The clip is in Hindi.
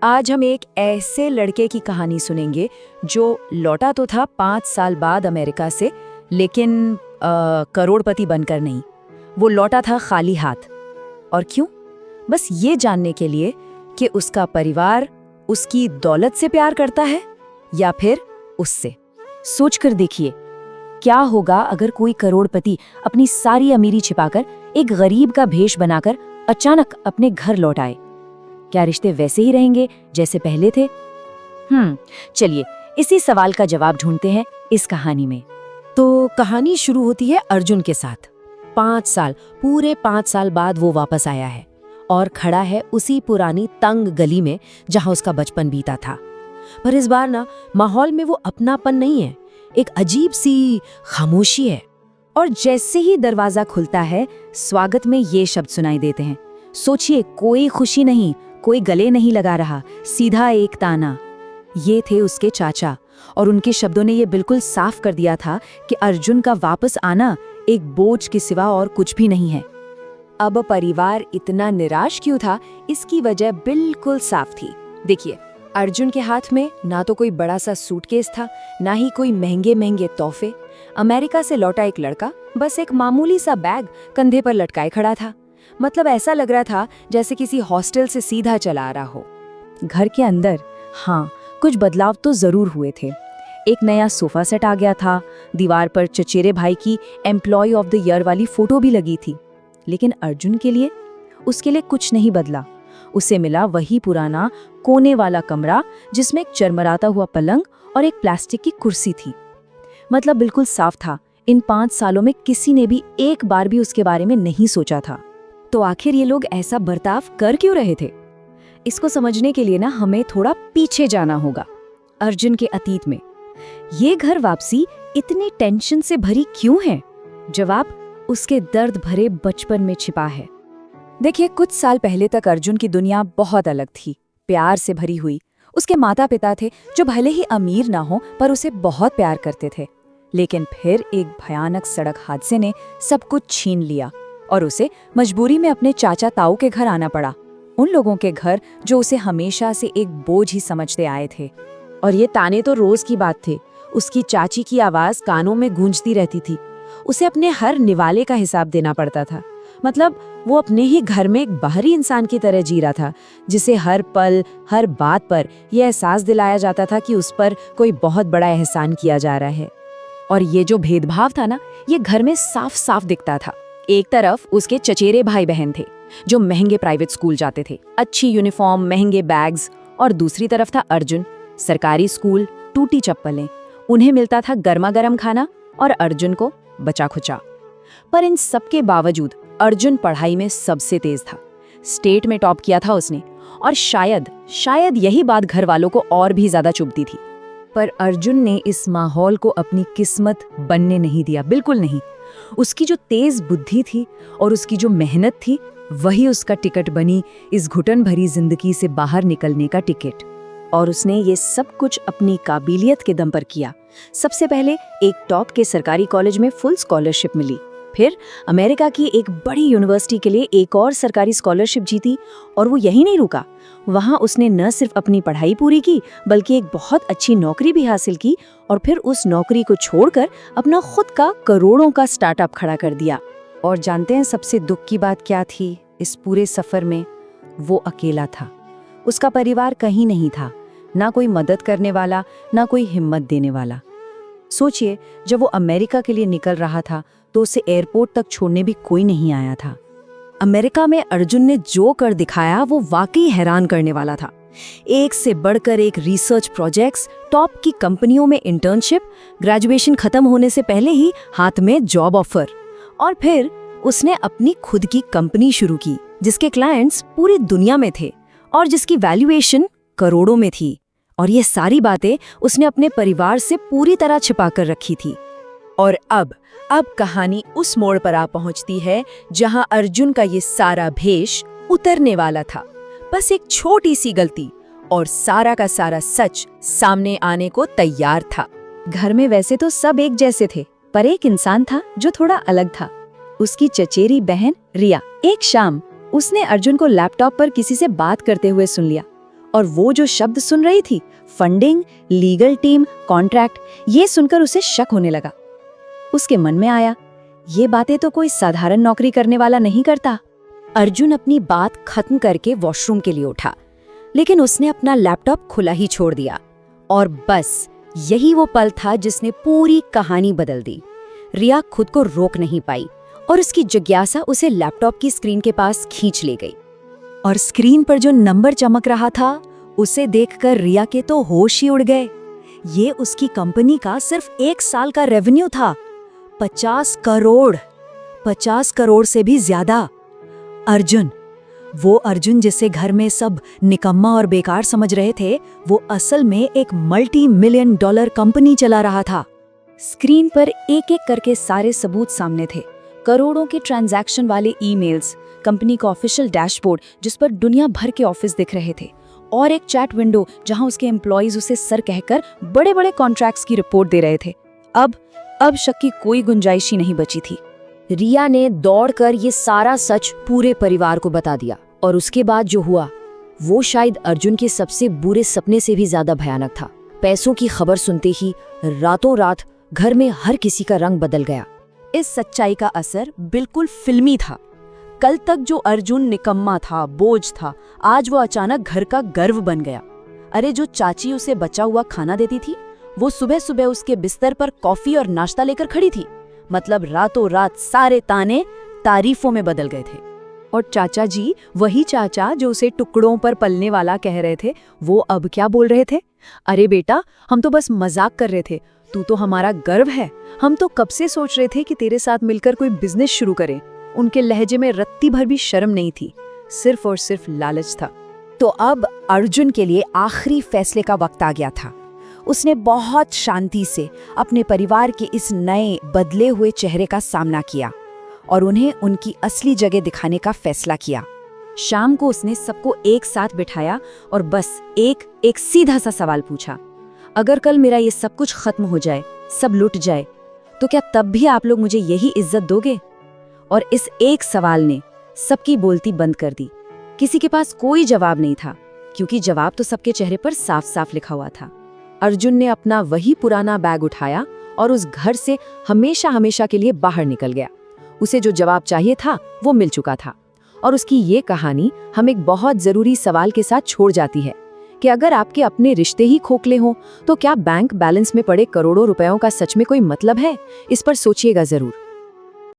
आज हम एक ऐसे लड़के की कहानी सुनेंगे जो लौटा तो था 5 साल बाद अमेरिका से, लेकिन करोड़पति बनकर नहीं। वो लौटा था खाली हाथ। और क्यों? बस ये जानने के लिए कि उसका परिवार उसकी दौलत से प्यार करता है या फिर उससे। सोचकर देखिए, क्या होगा अगर कोई करोड़पति अपनी सारी अमीरी छिपाकर एक गरीब का भेष बनाकर अचानक अपने घर लौट आए? क्या रिश्ते वैसे ही रहेंगे जैसे पहले थे? चलिए इसी सवाल का जवाब ढूंढते हैं इस कहानी में। तो कहानी शुरू होती है अर्जुन के साथ। 5 साल, पूरे 5 साल बाद वो वापस आया है और खड़ा है उसी पुरानी तंग गली में जहां उसका बचपन बीता था। पर इस बार ना माहौल में वो अपनापन नहीं है, एक अजीब सी खामोशी है। और जैसे ही दरवाजा खुलता है, स्वागत में ये शब्द सुनाई देते हैं। सोचिए, कोई खुशी नहीं, कोई गले नहीं लगा रहा, सीधा एक ताना। ये थे उसके चाचा, और उनके शब्दों ने ये बिल्कुल साफ कर दिया था कि अर्जुन का वापस आना एक बोझ के सिवा और कुछ भी नहीं है। अब परिवार इतना निराश क्यों था, इसकी वजह बिल्कुल साफ थी। देखिए, अर्जुन के हाथ में ना तो कोई बड़ा सा सूटकेस था, ना ही कोई महंगे महंगे तोहफे। अमेरिका से लौटा एक लड़का बस एक मामूली सा बैग कंधे पर लटकाए खड़ा था। मतलब ऐसा लग रहा था जैसे किसी हॉस्टल से सीधा चला आ रहा हो। घर के अंदर कुछ बदलाव तो जरूर हुए थे। एक नया सोफा सेट आ गया था, दीवार पर चचेरे भाई की एम्प्लॉय ऑफ द ईयर वाली फोटो भी लगी थी। लेकिन अर्जुन के लिए, उसके लिए कुछ नहीं बदला। उसे मिला वही पुराना कोने वाला कमरा जिसमें एक चरमराता हुआ पलंग और एक प्लास्टिक की कुर्सी थी। मतलब बिल्कुल साफ था, इन 5 सालों में किसी ने भी एक बार भी उसके बारे में नहीं सोचा था। तो आखिर ये लोग ऐसा बर्ताव कर क्यों रहे थे? इसको समझने के लिए ना हमें थोड़ा पीछे जाना होगा, अर्जुन के अतीत में। ये घर वापसी इतनी टेंशन से भरी क्यों है? जवाब उसके दर्द भरे बचपन में छिपा है। देखिए, कुछ साल पहले तक अर्जुन की दुनिया बहुत अलग थी, प्यार से भरी हुई। उसके माता पिता थे जो भले ही अमीर ना हो पर उसे बहुत प्यार करते थे। लेकिन फिर एक भयानक सड़क हादसे ने सब कुछ छीन लिया और उसे मजबूरी में अपने चाचा ताऊ के घर आना पड़ा। उन लोगों के घर जो उसे हमेशा से एक बोझ ही समझते आए थे। और ये ताने तो रोज की बात थे। उसकी चाची की आवाज कानों में गूंजती रहती थी। उसे अपने हर निवाले का हिसाब देना पड़ता था। मतलब वो अपने ही घर में एक बाहरी इंसान की तरह जी रहा था, जिसे हर पल हर बात पर यह एहसास दिलाया जाता था कि उस पर कोई बहुत बड़ा एहसान किया जा रहा है। और ये जो भेदभाव था ना, ये घर में साफ साफ दिखता था। एक तरफ उसके चचेरे भाई बहन थे जो महंगे प्राइवेट स्कूल जाते थे, अच्छी यूनिफॉर्म, महंगे बैग्स। और दूसरी तरफ था अर्जुन, सरकारी स्कूल, टूटी चप्पलें। उन्हें मिलता था गर्मा गर्म खाना और अर्जुन को बचा खुचा। पर इन सब के बावजूद अर्जुन पढ़ाई में सबसे तेज था। स्टेट में टॉप किया था उसने। और शायद यही बात घर वालों को और भी ज्यादा चुभती थी। पर अर्जुन ने इस माहौल को अपनी किस्मत बनने नहीं दिया, बिल्कुल नहीं। उसकी जो तेज बुद्धि थी और उसकी जो मेहनत थी, वही उसका टिकट बनी इस घुटन भरी जिंदगी से बाहर निकलने का टिकट। और उसने ये सब कुछ अपनी काबिलियत के दम पर किया। सबसे पहले एक टॉप के सरकारी कॉलेज में फुल स्कॉलरशिप मिली। फिर अमेरिका की एक बड़ी यूनिवर्सिटी के लिए एक और सरकारी स्कॉलरशिप जीती। और वो यही नहीं रुका, वहाँ उसने न सिर्फ अपनी पढ़ाई पूरी की बल्कि एक बहुत अच्छी नौकरी भी हासिल की। और फिर उस नौकरी को छोड़कर अपना खुद का करोड़ों का स्टार्टअप खड़ा कर दिया। और जानते हैं सबसे दुख की बात क्या थी इस पूरे सफर में? वो अकेला था। उसका परिवार कहीं नहीं था, ना कोई मदद करने वाला, ना कोई हिम्मत देने वाला। सोचिए, जब वो अमेरिका के लिए निकल रहा था तो उसे एयरपोर्ट तक छोड़ने भी कोई नहीं आया था। अमेरिका में अर्जुन ने जो कर दिखाया वो वाकई हैरान करने वाला था। एक से बढ़कर एक रिसर्च प्रोजेक्ट्स, टॉप की कंपनियों में इंटर्नशिप, ग्रेजुएशन खत्म होने से पहले ही हाथ में जॉब ऑफर। और फिर उसने अपनी खुद की कंपनी शुरू की जिसके क्लाइंट्स पूरी दुनिया में थे और जिसकी वैल्यूएशन करोड़ों में थी। और ये सारी बातें उसने अपने परिवार से पूरी तरह छिपा कर रखी थी। और अब कहानी उस मोड़ पर आ पहुंचती है जहां अर्जुन का ये सारा भेष उतरने वाला था। बस एक छोटी सी गलती और सारा का सारा सच सामने आने को तैयार था। घर में वैसे तो सब एक जैसे थे, पर एक इंसान था जो थोड़ा अलग था। उसकी चचेरी बहन रिया। एक शाम उसने अर्जुन को लैपटॉप पर किसी से बात करते हुए सुन लिया और वो जो शब्द सुन रही थी, फंडिंग, लीगल टीम, कॉन्ट्रैक्ट, ये सुनकर उसे शक होने लगा। उसके मन में आया, ये बातें तो कोई साधारण नौकरी करने वाला नहीं करता। अर्जुन अपनी बात खत्म करके वॉशरूम के लिए उठा, लेकिन उसने अपना लैपटॉप खुला ही छोड़ दिया। और बस यही वो पल था जिसने पूरी कहानी बदल दी। रिया खुद को रोक नहीं पाई और उसकी जिज्ञासा उसे लैपटॉप की स्क्रीन के पास खींच ले गई। और स्क्रीन पर जो नंबर चमक रहा था, उसे देखकर रिया के तो होश ही उड़ गए। ये उसकी कंपनी का सिर्फ 1 साल का रेवेन्यू था। 50 करोड़, 50 करोड़ से भी ज्यादा। अर्जुन, वो अर्जुन जिसे घर में सब निकम्मा और बेकार समझ रहे थे, वो असल में एक $multi-million कंपनी चला रहा था। स्क्रीन पर एक एक करके सारे सबूत सामने थे। करोड़ों के ट्रांजैक्शन वाले ईमेल्स, कंपनी का ऑफिशियल डैशबोर्ड जिस पर दुनिया भर के ऑफिस दिख रहे थे, और एक चैट विंडो जहां उसके एम्प्लॉइज उसे सर कहकर बड़े बड़े कॉन्ट्रैक्ट्स की रिपोर्ट दे रहे थे। अब शक की कोई गुंजाइश ही नहीं बची थी। रिया ने दौड़कर ये सारा सच पूरे परिवार को बता दिया, और उसके बाद जो हुआ वो शायद अर्जुन के सबसे बुरे सपने से भी ज्यादा भयानक था। पैसों की खबर सुनते ही रातों रात घर में हर किसी का रंग बदल गया। इस सच्चाई का असर बिल्कुल फिल्मी था। कल तक जो अर्जुन निकम्मा था, बोझ था, आज वो अचानक घर का गर्व बन गया। अरे जो चाची उसे बचा हुआ खाना देती थी, वो सुबह सुबह उसके बिस्तर पर कॉफी और नाश्ता लेकर खड़ी थी। मतलब रातों रात सारे ताने तारीफों में बदल गए थे। और चाचा जी, वही चाचा जो उसे टुकड़ों पर पलने वाला कह रहे थे, वो अब क्या बोल रहे थे? अरे बेटा, हम तो बस मजाक कर रहे थे, तू तो हमारा गर्व है। हम तो कब से सोच रहे थे कि तेरे साथ मिलकर कोई बिजनेस शुरू करें। उनके लहजे में रत्ती भर भी शर्म नहीं थी, सिर्फ और सिर्फ लालच था। तो अब अर्जुन के लिए आखिरी फैसले का वक्त आ गया था। उसने बहुत शांति से अपने परिवार के इस नए बदले हुए चेहरे का सामना किया और उन्हें उनकी असली जगह दिखाने का फैसला किया। शाम को उसने सबको एक साथ बिठाया और बस एक सीधा सा सवाल पूछा, अगर कल मेरा ये सब कुछ खत्म हो जाए, सब लुट जाए, तो क्या तब भी आप लोग मुझे यही इज्जत दोगे? और इस एक सवाल ने सबकी बोलती बंद कर दी। किसी के पास कोई जवाब नहीं था, क्योंकि जवाब तो सबके चेहरे पर साफ साफ लिखा हुआ था। अर्जुन ने अपना वही पुराना बैग उठाया और उस घर से हमेशा हमेशा के लिए बाहर निकल गया। उसे जो जवाब चाहिए था वो मिल चुका था। और उसकी ये कहानी हम एक बहुत जरूरी सवाल के साथ छोड़ जाती है कि अगर आपके अपने रिश्ते ही खोखले हों, तो क्या बैंक बैलेंस में पड़े करोड़ों रुपयों का सच में कोई मतलब है? इस पर सोचिएगा जरूर।